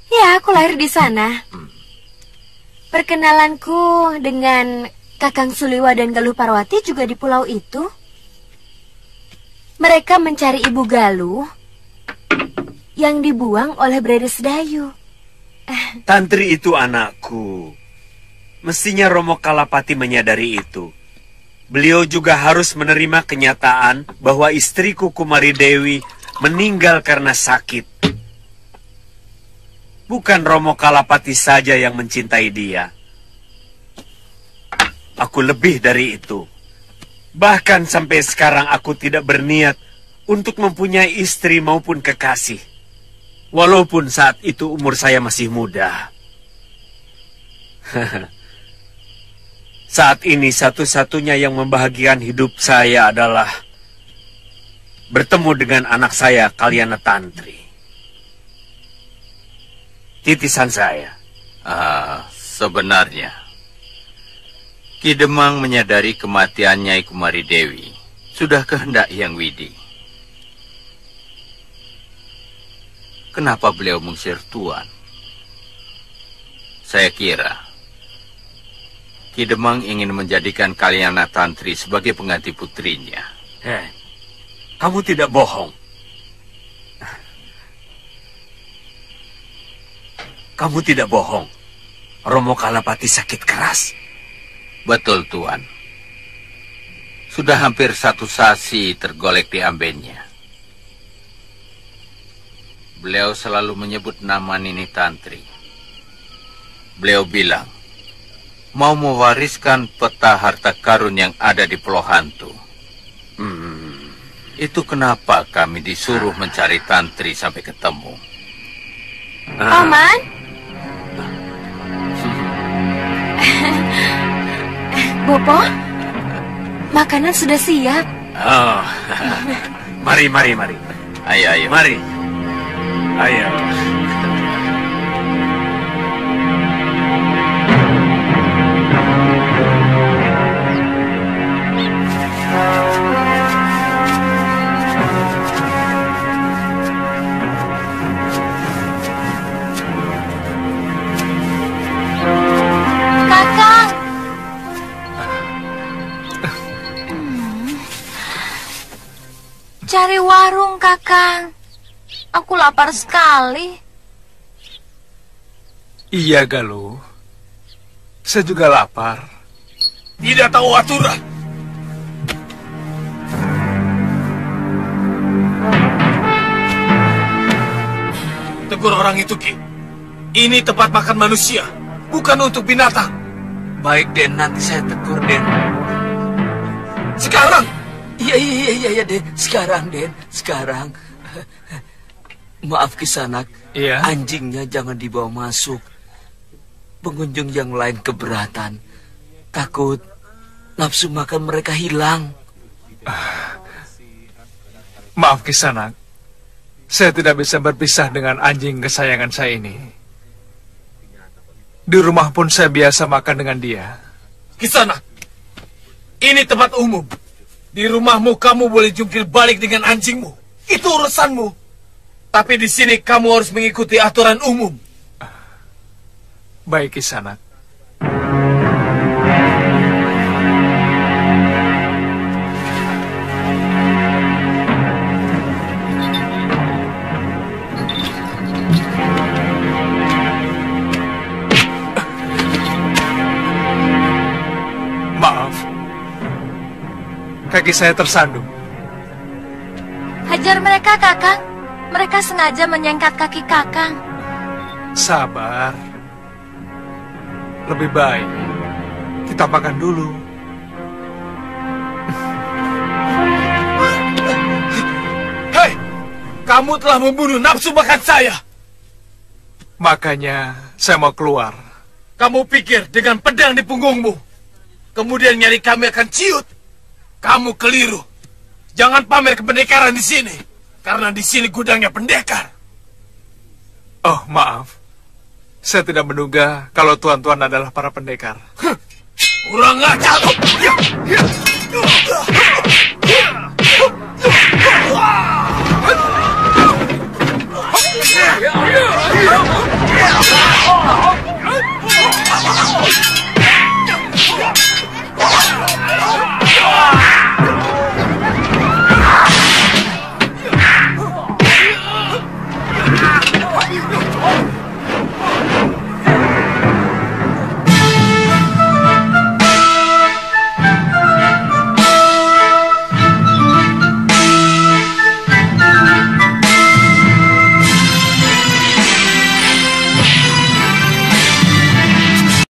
Ya, aku lahir di sana. Perkenalanku dengan Kakang Suliwa dan Galuh Parwati juga di pulau itu. Mereka mencari Ibu Galuh yang dibuang oleh Brari Sedayu. Tantri itu anakku. Mestinya Romo Kalapati menyadari itu. Beliau juga harus menerima kenyataan bahwa istriku Kumari Dewi meninggal karena sakit. Bukan Romo Kalapati saja yang mencintai dia. Aku lebih dari itu. Bahkan sampai sekarang aku tidak berniat untuk mempunyai istri maupun kekasih. Walaupun saat itu umur saya masih muda. Saat ini satu-satunya yang membahagiakan hidup saya adalah bertemu dengan anak saya, Kalyana Tantri. Titisan saya. Sebenarnya Ki Demang menyadari kematian Nyai Kumari Dewi sudah kehendak Hyang Widi. Kenapa beliau mengusir Tuan? Saya kira Ki Demang ingin menjadikan Kalyana Tantri sebagai pengganti putrinya. Kamu tidak bohong. Kamu tidak bohong. Romo Kalapati sakit keras. Betul, Tuan. Sudah hampir 1 sasi tergolek di ambennya. Beliau selalu menyebut nama Nini Tantri. Beliau bilang mau mewariskan peta harta karun yang ada di Pulau Hantu. Itu kenapa kami disuruh mencari Tantri sampai ketemu. Paman? Bopo, makanan sudah siap. Oh, mari. Ayo. Mari. Ayo. Cari warung, Kakang. Aku lapar sekali. Iya, Galuh. Saya juga lapar. Tidak tahu aturan. Tegur orang itu, Ki. Ini tempat makan manusia, bukan untuk binatang. Baik, Den. Nanti saya tegur, Den. Sekarang? Iya, Den. Sekarang, Den. Sekarang. Maaf, Kisanak. Iya. Anjingnya jangan dibawa masuk. Pengunjung yang lain keberatan. Takut nafsu makan mereka hilang. Maaf, Kisanak. Saya tidak bisa berpisah dengan anjing kesayangan saya ini. Di rumah pun saya biasa makan dengan dia. Kisanak, ini tempat umum. Di rumahmu kamu boleh jungkir balik dengan anjingmu. Itu urusanmu. Tapi di sini kamu harus mengikuti aturan umum. Baik, Kisanak. Maaf. Kaki saya tersandung. Hajar mereka, Kakang. Mereka sengaja menyengkat kaki Kakang. Sabar. Lebih baik kita makan dulu. Hei, kamu telah membunuh nafsu makan saya. Makanya saya mau keluar. Kamu pikir dengan pedang di punggungmu, kemudian nyari kami akan ciut? Kamu keliru. Jangan pamer kependekaran di sini. Karena di sini gudangnya pendekar. Oh, maaf. Saya tidak menduga kalau tuan-tuan adalah para pendekar. Kurang ajar.